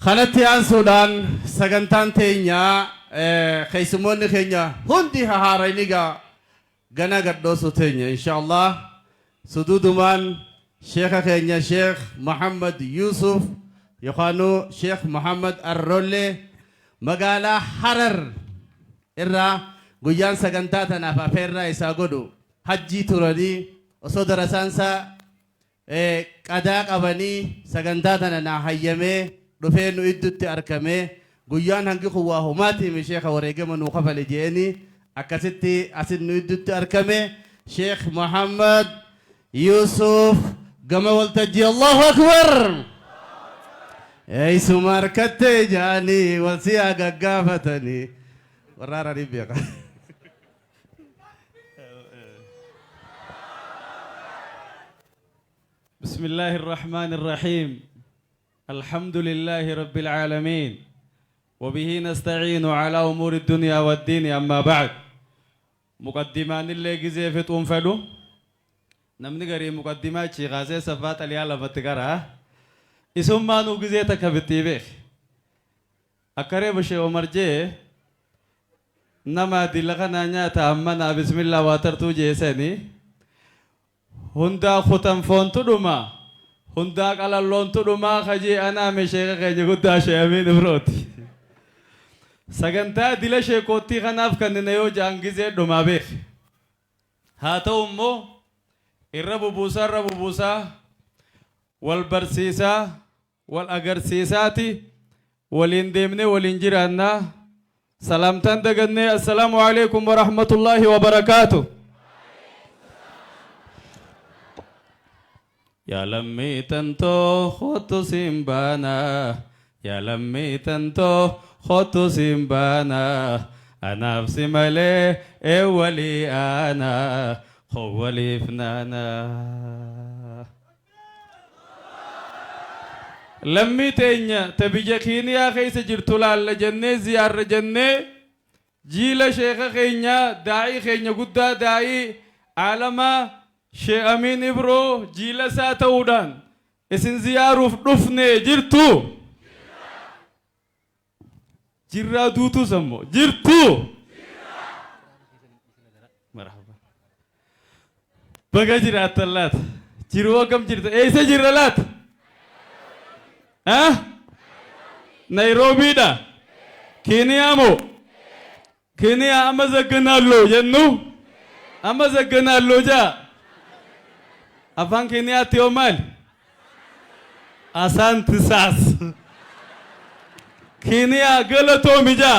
kanatti aansuudhaan sagantaan teenya keessummoonni keenya hundi hahaaraynigaa gana gadhoosu teenya inshaallah suduudumaan sheekha keenya sheekh Muhammad Yusuf yookaanu sheekh Muhammad Arrolle magaalaa Harar irraa guyyaan sagantaa tanaaf afeerraa isaa godhu hajjii turanii osoo darasaansaa qadaa qabanii sagantaa tana naa hayyamee dhufee nu iddutti argamee guyyaan hangi kuwaa humaatii sheekha wareegama nuu kafale jeeni akkasitti asin nu iddutti argamee sheekh Muhammad Yusuf gama waltajjii Allahu Akbar eeysuma harkattee jaanii wal siyaa gaggaafatanii warraaranii beeka. بسم الله الرحمن الرحيم الحمد لله رب العالمين وبه نستعين على أمور الدنيا والدين أما بعد مقدمان اللي جزء في تنفلو نمني قري مقدمات شيء غازي سفات اللي على فتقرها اسم ما نوجزي تكبتي به أكره بشيء ومرجع نما دلنا نيا تأمنا بسم الله واترتو جيسني هندا ختم فونتودوما هندا على لونتودوما خجي أنا مشيخ خجي قدا شيامين بروتي سجنتا دلا شيء كوتي خناف كننيو جانجزة دوما بيخ هاتو أمو الرب بوسا والبرسيسا والأجرسيساتي والإندمني والإنجيرانا سلامتان دغني السلام عليكم ورحمة الله وبركاته يا لمي تنتو خوتو سيمبانا يا لمي تنتو خوتو سيمبانا أنا نفسي مالي أولي أنا خوالي فنانا لمي تينيا تبيجا كينيا خيس جرتولا لجنة زيار جنة جيل شيخ خينيا داعي خينيا قدا داعي عالما شيخ أمين إبرو جيل ساتودان اسن زياروف دفنة جرتو جرا دوتو سمو جرتو مرحبا بقى جرات اللات جروا كم جرت ايسا جرالات ها نيروبي دا كينيا مو كينيا أما زغنالو جنو أما زغنالو جا أفان كينيا تيومال أسان تساس كينيا غلطو ميجا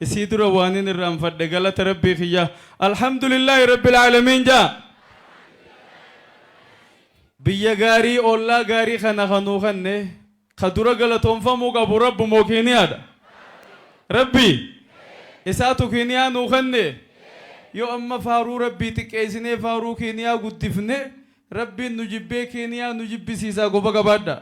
يسيدر وانين الرمفد غلط ربي خيا الحمد لله رب العالمين جا بيا غاري أولا غاري خنا خنو خنّه خدورة غلطهم فمو قبو رب مو كينيا دا ربي إساتو كينيا نو خنّه يو أما فارو ربي تكيسني فارو كينيا قدفنه ربي نجيبه كينيا نجيب سيسا قبا قبادا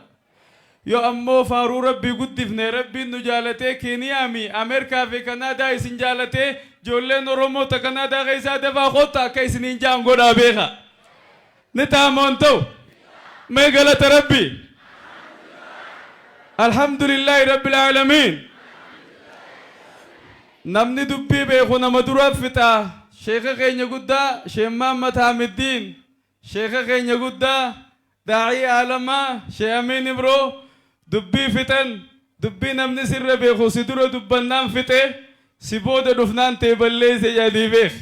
يو أما فارو ربي قدفنه ربي نجالته كينيا مي أمريكا في كندا إسن جالته جولة نرومو تا كندا غيسا دفا خوتا كيسنين جام قدا بيخا نتامون تو ميغلة ربي الحمد لله رب العالمين نمني دبي بيخونا مدورة فتا شيخ خيني قدا شيخ محمد حامد الدين شيخ خيني قدا داعي عالما شيخ أمين برو دبي فتن دبي نمني سر بيخو سدورة دبنان فتة سيبودة دفنان تيبلي سيادي بيخ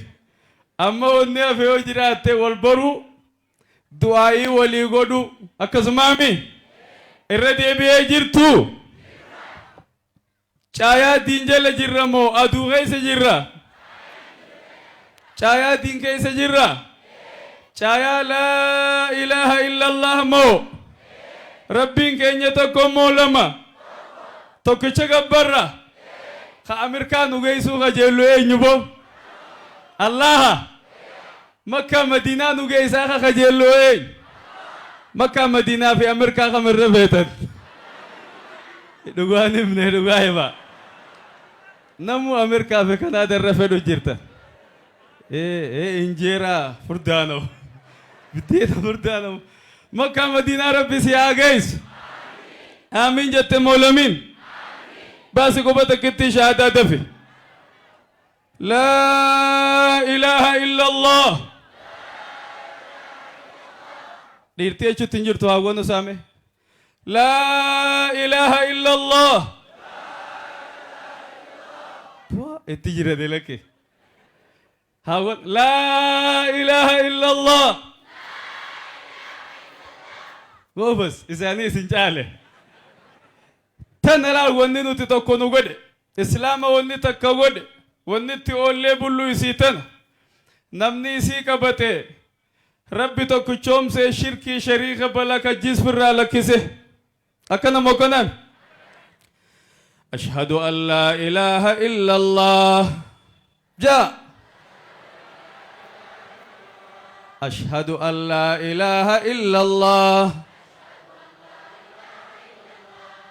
أما ونيا في وجرات والبرو دعائي ولي غدو أكزمامي الردي بيه جرتو چايا دينجل جرمو أدو غيس جرّا چايا دين كيس جرّا چايا لا إله إلا الله مو ربين كينيا تكو مولما تكو چگبرّا خا أمريكانو غيسو خجلو نيبو الله مكة مدينة نوجي ساخا خجلوين مكة مدينة في أمريكا خمر رفيتن دوغاني من دوغاي با نمو أمريكا في كندا رفيدو جيرتا إنجيرا فردانو بديت فردانو مكة مدينة ربي سيا جيس آمين جت مولمين بس قبة كتي شهادة دفي لا إله إلا الله ديرتي أشو تنجر تواغونو سامي لا إله إلا الله اتجرى دلك هاون لا إله إلا الله بس إساني سنجاله تنلا وني نوتي تكونو غدي إسلام وني تكا غدي وني تيولي بلو يسيتن نمني سي كبته ربي تكوچوم سي شركي شريك بلا كجيس برا لكسه أكنا مكنن أشهد أن لا إله إلا الله جاء أشهد أن لا إله إلا الله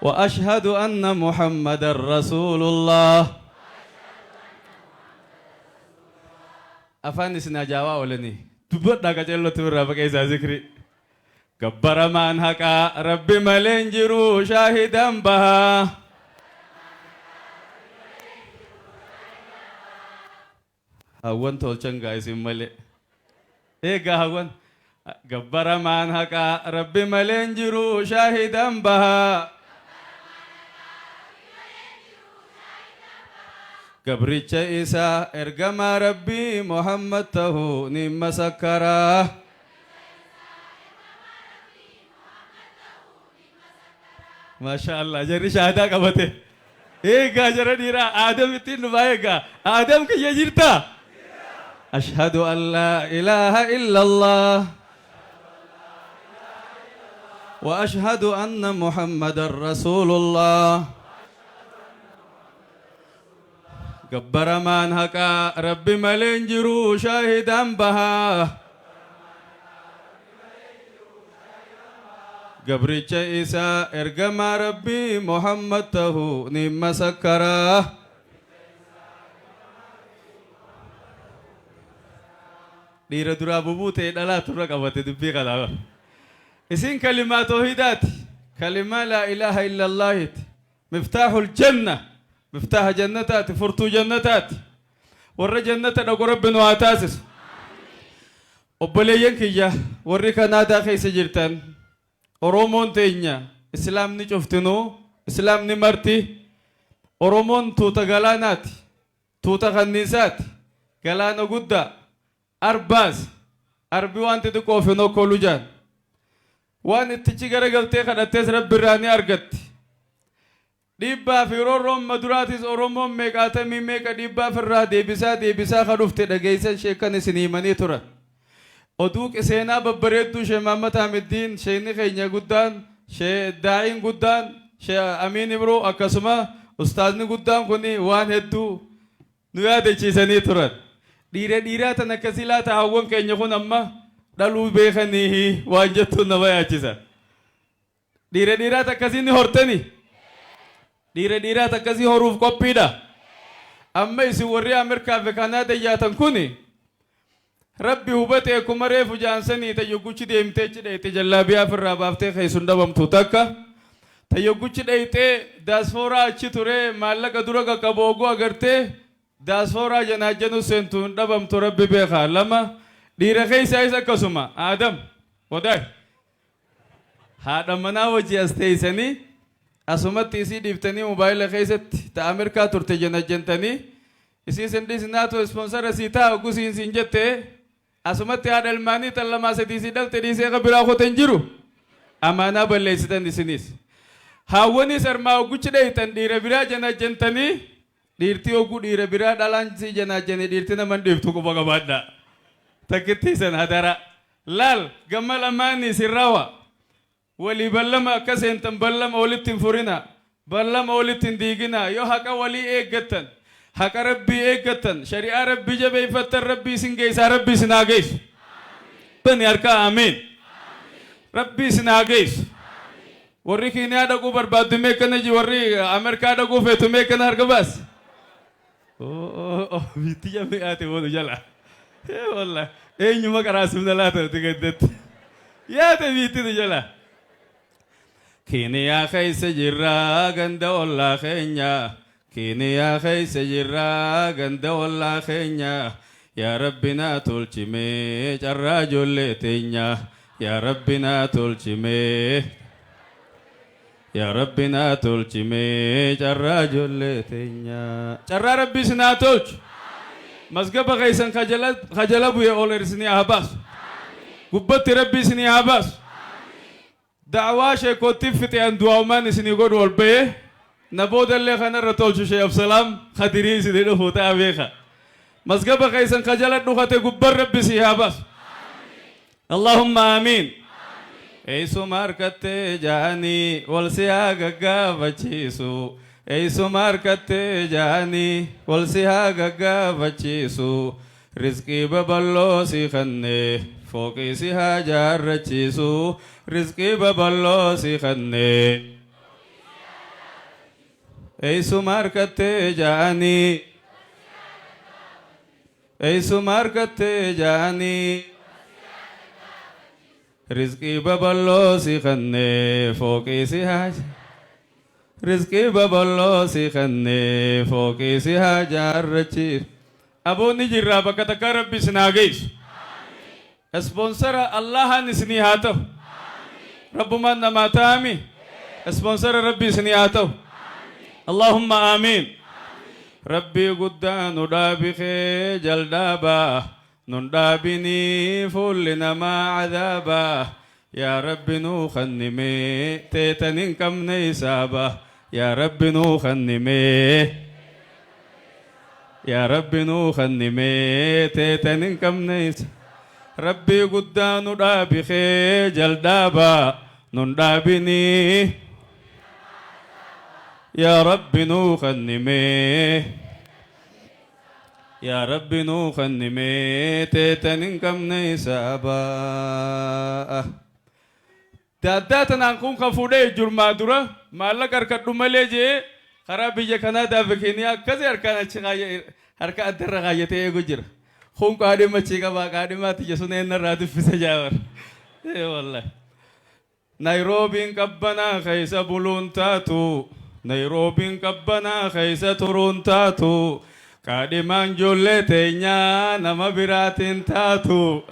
وأشهد أن محمد رسول الله أفاني سنجاوا ولني تبت داك جلو تبرا بكي ذكري كبر من حقا ربي ملنجرو شاهدا بها هون تولچن guys ملي هون كبر من حقا ربي ملنجرو شاهدا بها قبرتش إيسا إرقم ربي محمد تهو نم سكرا ما شاء الله جري شهادة قبته جرى ديرا آدم يتين بايقا آدم كي يجرتا أشهد أن لا إله إلا الله وأشهد أن محمد رسول الله كبر من حقا ربي ملنجرو شاهدا بها قبرتش إيسا إرقم ربي محمد تهو نم سكرا دير درا ببوتي دلا ترى قبته دبي قلا اسين كلمات توحيدات كلمة لا إله إلا الله مفتاح الجنة مفتاح جنتات فرتو جنتات ور جنة نقول ربنا واتاسس وبليين كيا ورك نادا خيس جرتان أرومون تينيا إسلام نشوفتنو إسلام نمرتي أرومون توتا غلانات توتا خنيسات غلانا غدا أرباز أربيوان تدكو فينو كولوجان وان التجيغر غلطي خدتس رب براني أرغت ديبا في روم مدراتيس أورومون ميقاتا ميميقا ديبا في الرا ديبسا خروفت دقيسا شيكا سنيماني ترى أدوك سينا ببريدو شي محمد حمدين شيني خينيا قدان شي داعين قدان شي أمين برو أكسما أستاذني قدان كوني وان هدو نويا چيساني ترى ديرا تنكسيلا تهاون كينيا خون أما دلو بيخنيه وانجتو نوايا چيسا ديرا تكسيني هورتني ديرا تكسي هروف كوبيدا أما يسي وري أمريكا في كندا ياتن كوني ربي هبته كمره فجانسني تيجوچ ديمته چدي تجلابيا في الرابافته خيسون دبم توتاكا تيجوچ ديته داسفورا چتوره مالك دورا كبوغو اگرته داسفورا جناجنو سنتون دبم تو ربي بخا لما ديره خيسا ايسا كسما آدم وداي هذا منا وجي استيسني أسمت تيسي ديفتني موبايل خيست تا أمريكا تورته جناجنتني इसी संडे सिंधा तो स्पॉन्सर सीता उगुसिन सिंजते असमत याद अलमानी तल्लमा से तीसी डल तेरी से कबिरा को तंजिरू अमाना बल्ले सितन दिसनिस हावनी शर्मा उगुच दे तन दीरे बिरा जना जंतनी दीरती उगु दीरे बिरा डालान सी जना जने दीरती न मन दीरतु को बगा बादा तकिती सन हदारा लाल गमल अमानी सिरावा वली बल्लमा कसेन तम बल्लम ओलितिन फुरिना बल्लम ओलितिन दीगिना यो हका वली एक गतन हक रब्बी एकतन शरीआ रब्बी जब इफतर रब्बी सिंगेस रब्बी सिनागेस बन यार का आमीन रब्बी सिनागेस वर्री कीनिया डगु बर्बाद में कने जी वर्री अमेरिका डगु फेतु में कने हर बस ओ बीतिया में आते वो जला ए वल्ला ए न्युमा करासम दला तो तिगत या ते बीति तो जला Kiniyaa keessa jirraa ganda ollaa keenya. Kiniyaa keessa jirraa ganda ollaa keenya. Yaa Rabbi naa tolchimee carraa ijoollee teenya. Yaa Rabbi naa tolchimee. Yaa Rabbi naa tolchimee carraa ijoollee teenya. Carraa Rabbi sinaa tolchu. Masgaba keessan kajala bu'ee ol isinii haa baasu. Gubbatti Rabbi isinii haa baasu. Da'awaa sheekootiif fixeen du'aamaan isinii godhu ol ba'ee na boodallee kanarra tolchu Sheekh Absalaam Khadirii isinii dhufu ta'a beeka. Masgaba keessan kajala dhukate gubban Rabbi si haa baasu. Allahumma amiin. Eessuma harkattee jaanii wal si haa gaggaafachiisu. Eessuma harkattee jaanii wal si haa gaggaafachiisu. Rizqii babal'oo si kennee fooqii si haa jaarrachiisu. Rizqii babal'oo si kennee. Eessuma harkattee jaanii. Eessuma harkattee jaanii. Rizqii babal'oo si kennee fooqii si haa. Rizqii babal'oo si kennee fooqii si haa jaarrachiisu. Aboonni jirraa bakka takka Rabbi isinaa geessu. Ispoonsara Allahan isinii haa ta'u. Rabbumaan namaa ta'ami. Ispoonsara Rabbi isinii haa ta'u. Allahumma amiin. Rabbii guddaa nu dhaabikee jaldaabaa. Nun dhaabinii fuulli namaa cadaabaa. Yaa Rabbi nuu kannimee teetan hin qabne hisaaba. Yaa Rabbi nuu kannimee. Yaa Rabbi nuu kannimee teetan hin qabne hisaaba. Rabbii guddaa nu dhaabikee jaldaabaa. Nun dhaabinii. Yaa Rabbi nuu kannimee. Yaa Rabbi nuu kannimee teetan hin qabne hisaaba. Daaddaa tanaan kun kan fuudhee ijurmaa dura maallaqa harkadhu malee jee karaa biyya kanaa daafekeenii akkasii harkaan achi harka addarra kaayyatee eegu jira. Kun qaadhima achii qabaa qaadhimaatti jesuun eenyarraa duffisa jaawar. Wallahi. Naayiroobiin qabbanaa keessa buluun taatu. Naayiroobiin qabbanaa keessa turuun taatu. Qaadhimaan ijoollee teenyaa nama biraatiin taatu.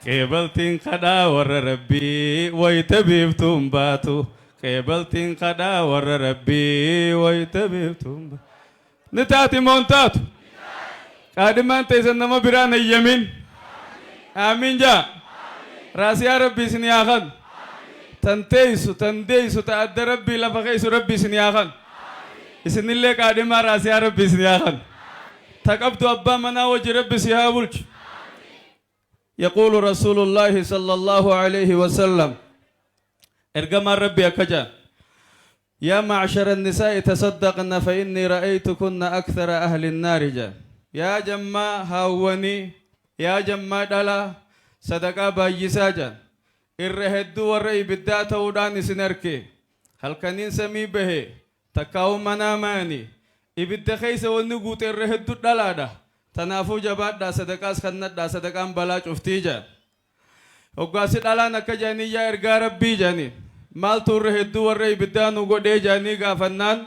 Qeebaltiin kadhaa warra Rabbii wayita biiftuun baatu. Qeebaltiin kadhaa warra Rabbii wayita biiftuun baatu. Ni taati moon taatu. Qaadhimaan teessan nama biraan hayyamin. Amiin jaa. Raasiyaa Rabbii isin yaakan. Tan teessu ta'adda Rabbii lafa keessu Rabbii isin yaakan. Isinillee qaadhimaa raasiyaa Rabbii isin yaakan. Taqabdu abbaa manaa wajji Rabbi si haa bulchu. يقول رسول الله صلى الله عليه وسلم ارجما ربي أكجا يا معشر النساء تصدقن فإني رأيتكن أكثر أهل النار جا يا جما هاوني يا جما دلا صدقة بايسا جا الرهد والرأي بالذات ودان سنركي هل كان سمي به تكاو مناماني إبت خيس ونقوت الرهد دلا ده Tanaafuu jabaadhaa sadaqaas kannadhaa sadaqaan balaa cuftii jaan. Hoggaasi dhalaan akka jaanii yaa ergaa Rabbii jaanii. Maaltu irra hedduu warra ibiddaa nu godhee jaanii gaafannaan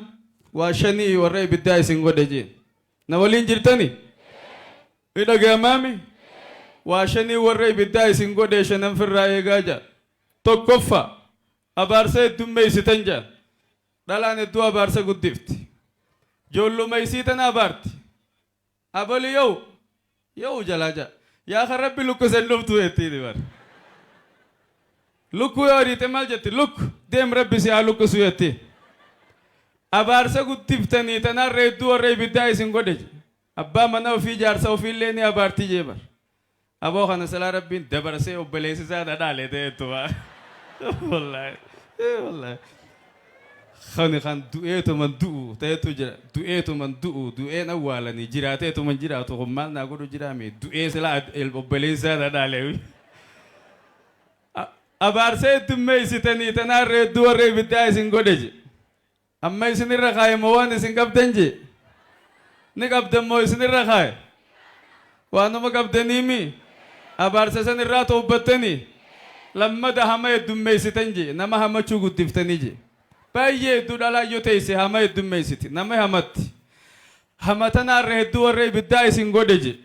waa shanii warra ibiddaa isin godhe jeen. Na waliin jirtani? Dhagahamaami? Waa shanii warra ibiddaa isin godhe shanan firraa eegaa jaan. Tokkoffa abaarsa heddummeessitan jaan. Dhalaan hedduu abaarsa guddifti. Joollumeessitan abaarti. Abali yo jalaja ya Rabbi lukku sen luftu etti dibar lukku yori te maljati lukku dem Rabbi si lukku su etti abarsa guttiftani tanar reddu warre bidda isin godhe abba mana fi jarsa fi leni abarti jebar abo khana sala Rabbi dabarse obbalesi sada dale te to wallahi wallahi خاني خان دوئت من دو تيتو جرا دوئت من دو دوئن أولا نجرا تيتو من جرا تو خمال نقولو جرا مي دوئ سلا البليزة هذا دالي أبارسة تمي ستني تنار دور بيتاي سينغودج أما يسني رخاي موان سينغاب تنجي نكاب دمو يسني رخاي وانو مكاب دنيمي أبارسة سني راتو بتني lammada hama heddummeeysitan jee nama hamachuu guddiftanii jee baay'ee hedduu dhalaayyoo teeyse hama heddummeeysiti nama hamatti hama tanaarra hedduu warra ibiddaa isin godhe jee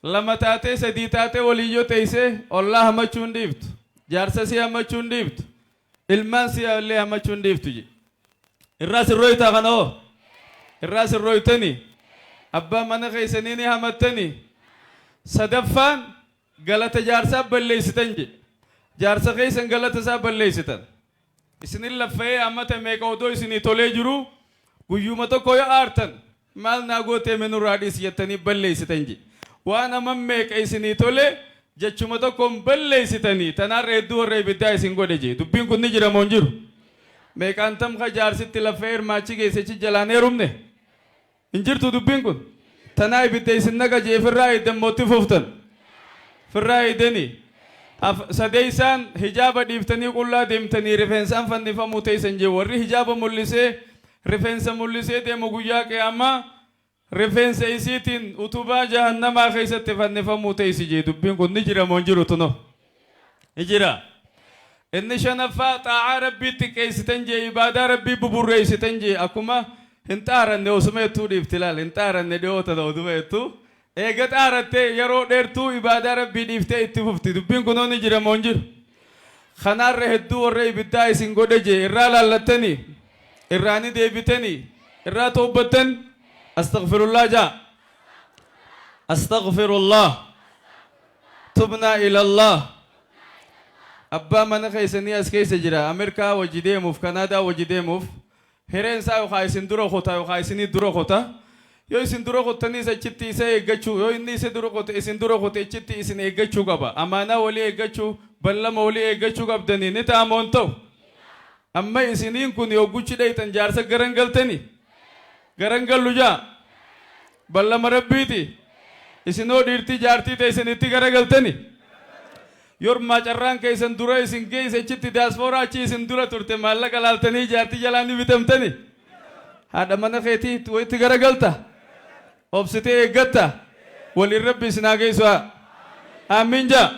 lama taatee sadii taatee waliyyoo teeyse ollaa hamachuu hin dhiiftu jaarsa si hamachuu hin dhiiftu ilmaan si illee hamachuu hin dhiiftu jee irraa sirrooytaa kana hoo irraa sirrooytanii abbaa mana keeysanii ni hamattanii sadaffaan galata jaarsaa balleeysitan jee jaarsa keeysan galata isaa balleeysitan isinin laffa'ee ammata meeqa odoo isinii tolee jiru guyyuma tokko yoo aartan maal naa gootee menurraa dhiis jettanii balleeysitan jee waan amman meeqa isinii tole jechuma tokkoon balleeysitanii tanaarra hedduu warra ibiddaa isin godhe jee dubbiin kun ni jira moo hin jiru meeqaan tamka jaarsitti laffa'ee hirmaachi geessichi jalaan heerumne hin jirtu dubbiin kun tanaa ibidda isin naqa jee firraa eeddan mootti fuftan firraa eeddanii sadeeysaan hijaaba dhiiftanii qullaa deemtanii rifeensaan fannifamuu teeysan jee warri hijaaba mul'isee rifeensa mul'isee deemu guyyaa qiyaamaa rifeensa isiitiin utubaa jahannamaa keessatti fannifamuu teeysi jee dubbiin kun ni jira moo hin jiru tuno ni jira inni shanaffaa xaa'aa rabbii xiqqeeysitan jee ibaadaa rabbii buburreeysitan jee akkuma hin xaaranne osuma jettuu dhiifti laal hin xaaranne dhiyoota ta'utuma jettuu eega xaarattee yeroo dheertuu ibaadaa rabbii dhiiftee itti fufti dubbiin kunoo ni jira moo hin jiru kanaarra hedduu warra ibiddaa isin godhe jee irraa laallattanii irraa ni deebitanii irraa toobbattan astaghfirullah jaa astaghfirullah tubnaa ilallah abbaa mana keeysanii as keeysa jira ameerikaa wajji deemuuf kanaadaa wajji deemuuf hireen isaa yookaa isin dura kota yookaa isinii dura kota yoo isin dura qottanii achitti isa eeggachuu yoo inni isa dura qote isin dura qote achitti isin eeggachuu qaba amaanaa walii eeggachuu ballama walii eeggachuu qabdanii ni ta'a moo hin ta'u amma isiniin kun yoo guchi dhaytan jaarsa garangaltanii garangallu jaa ballama rabbiiti isinoo dhiirtii jaartii ta'e isinitti garagaltanii yormaa carraan keeysan dura isin geeyse achitti daaspooraa achi isin dura turte maallaqa laaltanii jaartii jalaa ni bitamtanii haadha mana keetii itti garagalta obsitee eeggatta waliin rabbi isin haa geessu amiin jaa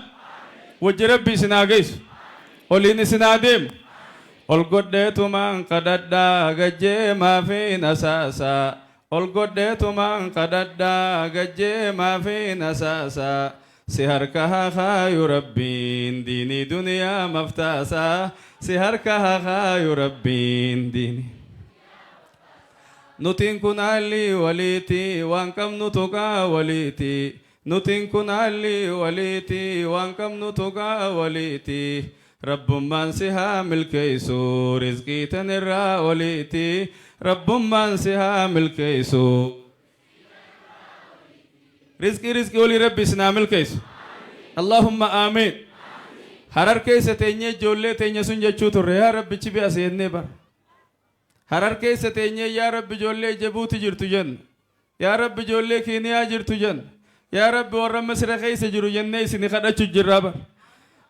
wajji rabbi isin haa geessu oliin isin haa deemu ol godheetumaan kadhadhaa gajjeemaa fi nasaasaa ol godheetumaan kadhadhaa gajjeemaa fi nasaasaa si harka haa kaayu rabbiin diinii duniyaa maftaasaa si harka haa kaayu rabbiin diinii nutiin kun haalli waliiti waan qabnu tuqaa waliiti nutiin kun haalli waliiti waan qabnu tuqaa waliiti rabbummaan si haa milkeeysu rizqii tan irraa waliiti rabbummaan si haa milkeeysu rizqii walii rabbi isin haa milkeeysu allahumma aamiin harar keessa teenyee ijoollee teenya sun jechuu turre yaa rabbichi bi'a seennee bara harar keessa teenyee yaa rabbi ijoollee jabuuti jirtu jenna yaa rabbi ijoollee kiiniyaa jirtu jenna yaa rabbi warra misra keessa jiru jennee isin kadhachuu jirraa bara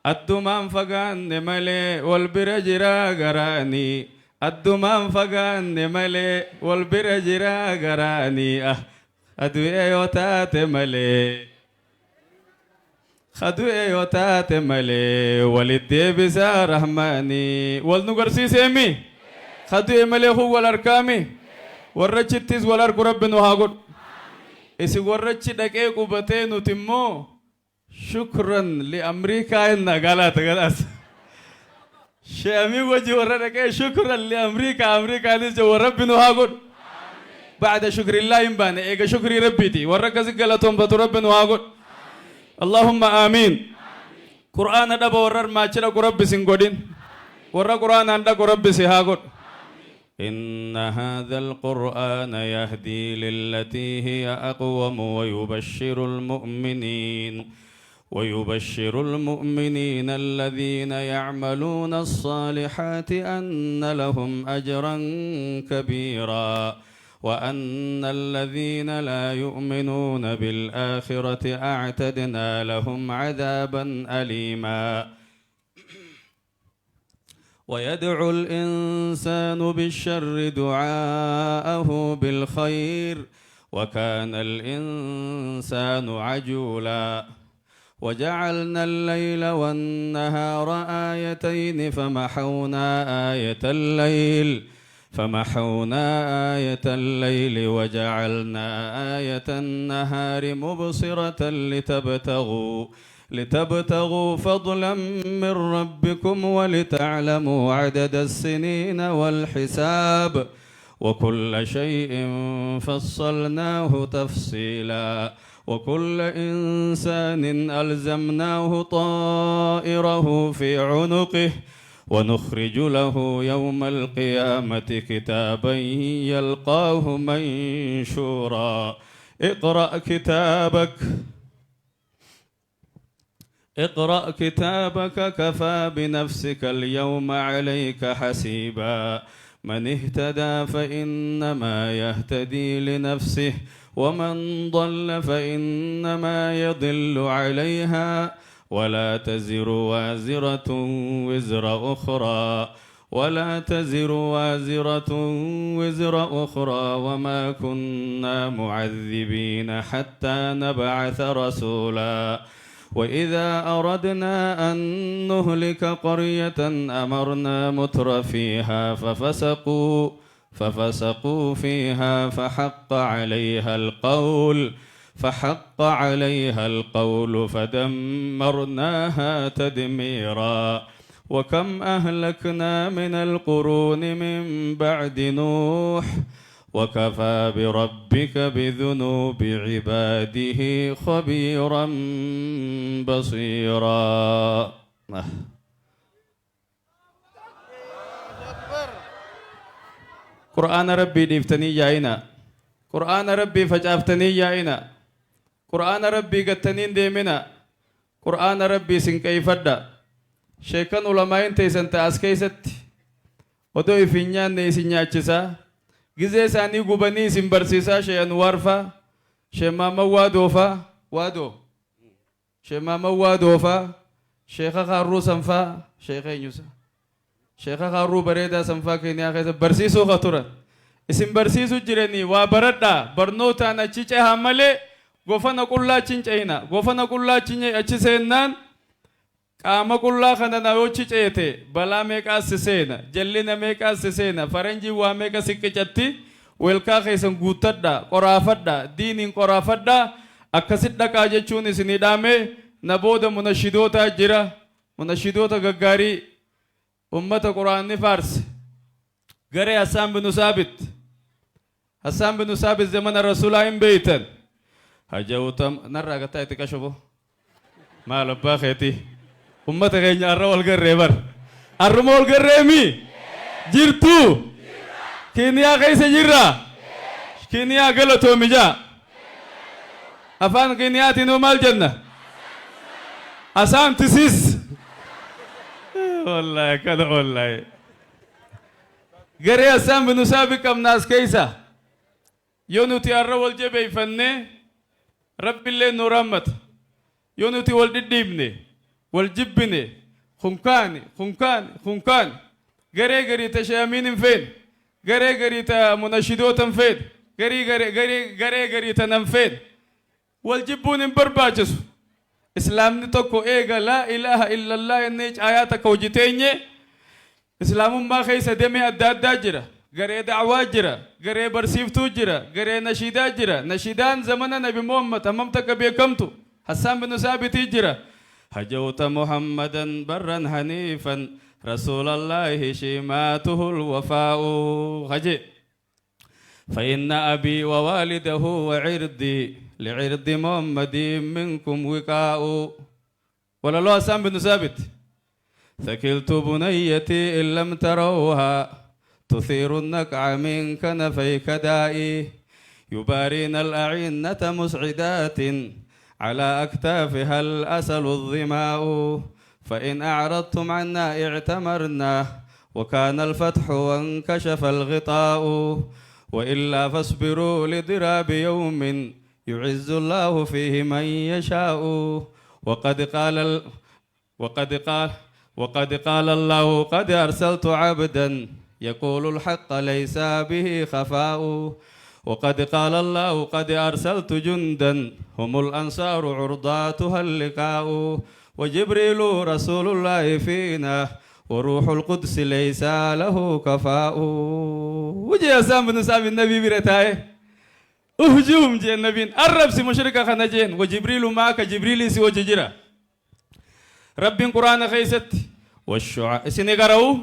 addumaan fagaanne malee wal bira jiraa garaanii addumaan fagaanne malee wal bira jiraa garaanii adu'e yoo taate malee adu'e yoo taate malee walit deebisaa rahmaanii wal nu garsiiseemi adu'e malee kun wal harkaami warrachittis wal harku rabbi nu haa godhu isin warrachi dhaqee qubatee nuti immoo shukran li amriikaa inna galaata galaasa sheemii wajji warra dhaqee shukran li amriikaanis je warra rabbi nu haa godhu بعد شكر الله ينبان إيجا شكر ربيتي ورك زقلتهم بترب وهاقول اللهم آمين قرآن دبا ورر ما تشرا قرب سنقودين ورر قرآن عندك قرب سهاقول إن هذا القرآن يهدي للتي هي أقوم ويبشر المؤمنين الذين يعملون الصالحات أن لهم أجرا كبيرا وأن الذين لا يؤمنون بالآخرة أعتدنا لهم عذابا أليما ويدعو الإنسان بالشر دعاءه بالخير وكان الإنسان عجولا وجعلنا الليل والنهار آيتين فمحونا آية الليل وجعلنا آية النهار مبصرة لتبتغوا فضلا من ربكم ولتعلموا عدد السنين والحساب وكل شيء فصلناه تفصيلا وكل إنسان ألزمناه طائره في عنقه ونخرج له يوم القيامة كتابا يلقاه منشورا اقرأ كتابك كفى بنفسك اليوم عليك حسيبا من اهتدى فإنما يهتدي لنفسه ومن ضل فإنما يضل عليها ولا تزر وازرة وزر أخرى وما كنا معذبين حتى نبعث رسولا وإذا أردنا أن نهلك قرية أمرنا متر فيها ففسقوا فيها فحق عليها القول فدمرناها تدميرا وكم أهلكنا من القرون من بعد نوح وكفى بربك بذنوب عباده خبيرا بصيرا قرآن ربي ديفتني جاينا قرآن ربي فجافتني جاينا قرآن ربي قتنين ديمنا قرآن ربي سنكيفدا شيكان علماء تيسن تاسكيست ودو إفنيان نيسي نياتشسا gize sani gubani simbarsisa she Anwar fa she Mama Wado fa Sheikha Kharru sanfa Sheikha Nyusa Sheikha Kharru bareda sanfa kenya kaysa barsisu khaturan isim barsisu jirani wa baradda barnota na chiche hamale gofana kulla chincheina gofana kulla chinye achisennan qaama qullaa kana na yoo ciceete balaa meeqaa siseena jallina meeqaa siseena faranjii waa meeqa siqqicatti welkaa keessan guuttadha qoraafadha diiniin qoraafadha akkasit dhaqaa jechuun isinii dhaame na booda munashidoota jira munashidoota gaggaarii ummata quraanni faarse garee Hassaan binu Saabit zamana rasuulaa hin beeytan hajawtam narraa gataa itti qashobo maal abbaa keetii ummata keenya arra wal garree bar arruma wal garreemi jirtu Kiniyaa keessa jirra Kiniyaa galatoomija afaan Kiniyaatiin maal jenna asaantisis wallahi kada wallahi garee Hassaan binu Saabit qabnaas keessa yoo nuti arra wal jabeeyfanne rabbiillee nu rahmata yoo nuti wal dhidhiibne والجبني خنكان غري تشامين فين غري مناشدوت فين غري تنفين والجبون برباجس اسلام نتوكو ايغا لا اله الا الله نيج اياتك وجتيني اسلام ما خيس دمي ادادا جرا غري دعوا جرا غري برسيفتو جرا غري نشيدا جرا نشيدان زمن نبي محمد اممتك بكمتو حسان بن ثابت جرا هجوت محمدا برا حنيفا رسول الله شيماته الوفاء هجي فإن أبي ووالده وعردي لعرض محمد منكم وقاء ولا الله سام بن ثابت ثكلت بنيتي إن لم تروها تثير النكع من كنفيك دائي يبارين الأعنة مسعدات على أكتافها الأسل الظماء فإن أعرضتم عنا اعتمرنا وكان الفتح وانكشف الغطاء وإلا فاصبروا لضراب يوم يعز الله فيه من يشاء وقد قال الله قد أرسلت عبدا يقول الحق ليس به خفاء وقد قال الله قد أرسلت جندا هم الأنصار عرضاتها اللقاء وجبريل رسول الله فينا وروح القدس ليس له كفاء. وجه سام بن سام النبي برتاي أهجوم جي النبي الرب سي مشركة خنجين وجبريل معك جبريل سي وججرة رب القرآن خيست والشعراء سنقرأوا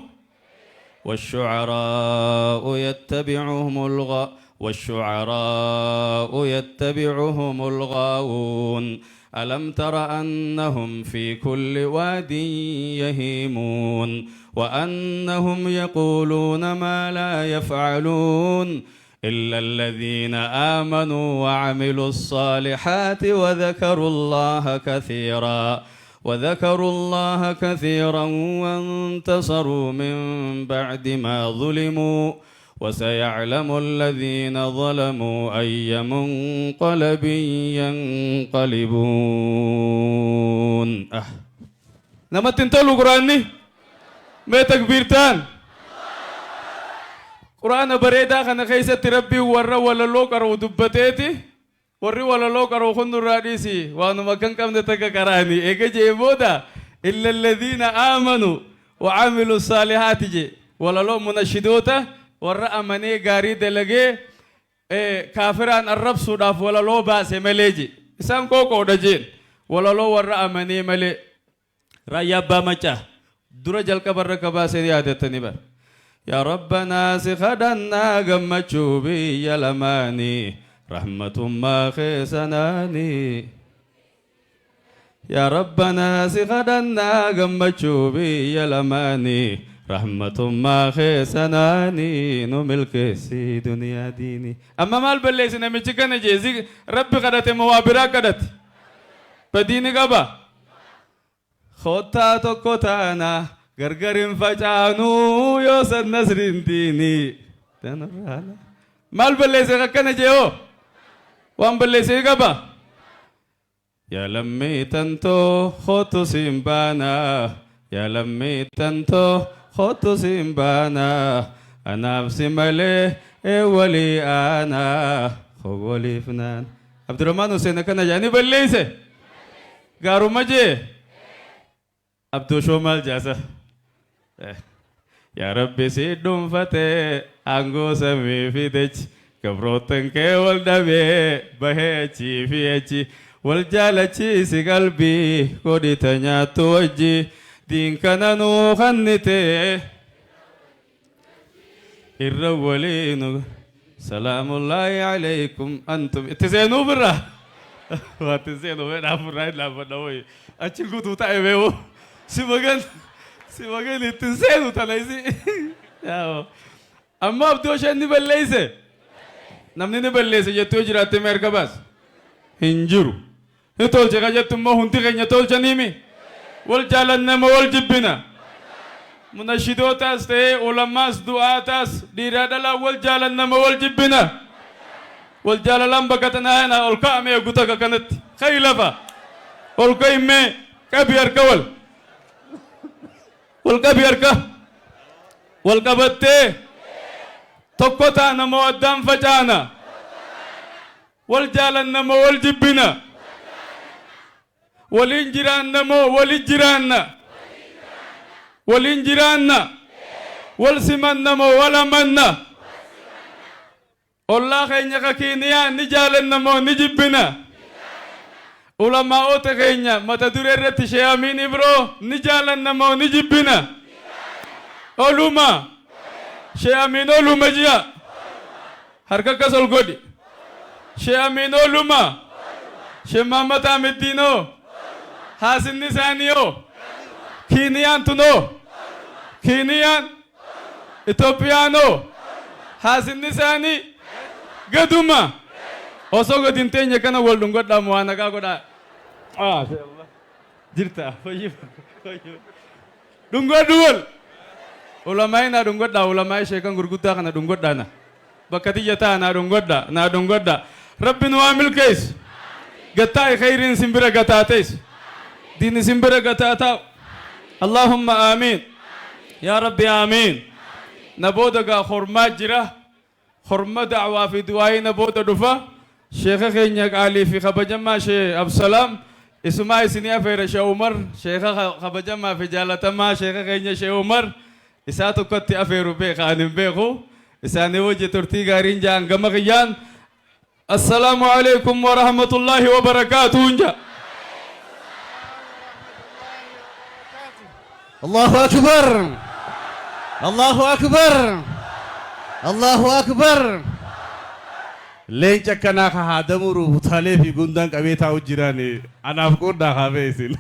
والشعراء يتبعهم الغاوون ألم تر أنهم في كل واد يهيمون وأنهم يقولون ما لا يفعلون إلا الذين آمنوا وعملوا الصالحات وذكروا الله كثيرا وانتصروا من بعد ما ظلموا وسيعلم الذين ظلموا أي منقلب ينقلبون. نما تنتلو قرآني ما تكبيرتان قرآن بريدا خنا خيسة ربي ورّا ولا لوكر ودبتيتي ورّي ولا لوكر وخن الرئيسي وأنا ما كان كم نتك كراني إيجي جيبودا إلا الذين آمنوا وعملوا الصالحات جي ولا لو منشدوتا ورّا أمني غاري دلقي كافران الرب صداف ولا لو باس مليجي إسام كوكو دجين ولا لو ورّا أمني ملي رأي بامچا درجال كبر كباسي عادتني بر يا ربنا سخدنا غمچو بي يلماني رحمة ما خسناني يا ربنا سخدنا غمچو بي يلماني رحمة ما خسناني نملك سي دنيا ديني أما مال بلسي نمچكنا جيزي ربي قدت موابرا قدت بديني قبا خوتا تو كوتانا غرغرين فجانو يوسد نسرين ديني تنرانا مال بلسي كنا جيو وان بلسي قبا يا لمي تنتو خوتو سيمبانا يا لمي تنتو خوتو سيمبانا أنا بسي ملي ولي أنا خوالي فنان عبد الرحمن حسين كنا جاني بلسي غارو مجي عبدو شومال جاسا يا ربي سيدوم فتي أنغو سمي في دج كبروتن كي والدبي بهيتي فيتي والجالتي سي قلبي كودي تنيا توجي دين كانانو خنتي الرولين سلام الله عليكم أنتم اتزينوا برا واتزينوا برا برا لا بدوي أشيلكوا توتا يبيو سيبغان اتزينوا تلايزي أما بدوش أني بلليسه نمني نبلليسه جتوه جراتي مركباس هنجرو نتول جكا جتوه ما هنتي كن نتول جنيمي والجالن نما والجبنا مناشدو تاس تي علماء دعاء تاس ديرادلا والجالن نما والجبنا والجاللام بكتنا هنا والكامي يقطع كانت خيلفا والكيمي كبير كول والكبير كه والكبتة تقطع نما والدم فجانا والجالن نما والجبنا والإنجران نما والإنجران والإنجران والسمن نما والمن الله خينيا كينيا نجالن نما نجبنا علماء أوتكينيا متى دريرة شيامين برو نجالن نما نجبنا علماء شيامين علماء جيا هركا كسل غودي شيامين علماء شمامة تامدينو حاسن نسانيو كينيان تنو كينيان إثيوبيانو حاسن نساني قدوما osoo godin teenya kana wal dhungodhaa mo'ana kaa godhaa jirta dhungodhu wal ulamaa'ii naa dhungodhaa ulamaa'ii sheekan gurguddaa kana dhungodhaa bakka tiyya ta'a naa dhungodhaa rabbi nu waa milkeessu gattaa khayriin simbira gataatees diini simbira gataataa allahumma aamiin yaa rabbi aamiin na booda gaa hormaa jira حرمة دعوة في دعائنا بوتا دفا شيخ خينيا علي في خبجما شيخ أبسلام اسمع سنيا في رشا عمر شيخ خبجما في جالة ما شيخ خينيا شيخ عمر إساتو كتي أفيرو بي خانم بيخو إساني وجه ترتي غارين جان غمغيان السلام عليكم ورحمة الله وبركاته الله أكبر الله أكبر الله أكبر لين كنا خادم روح ثالث في غندان كبيتا وجيراني أنا أفكر ده خابيسين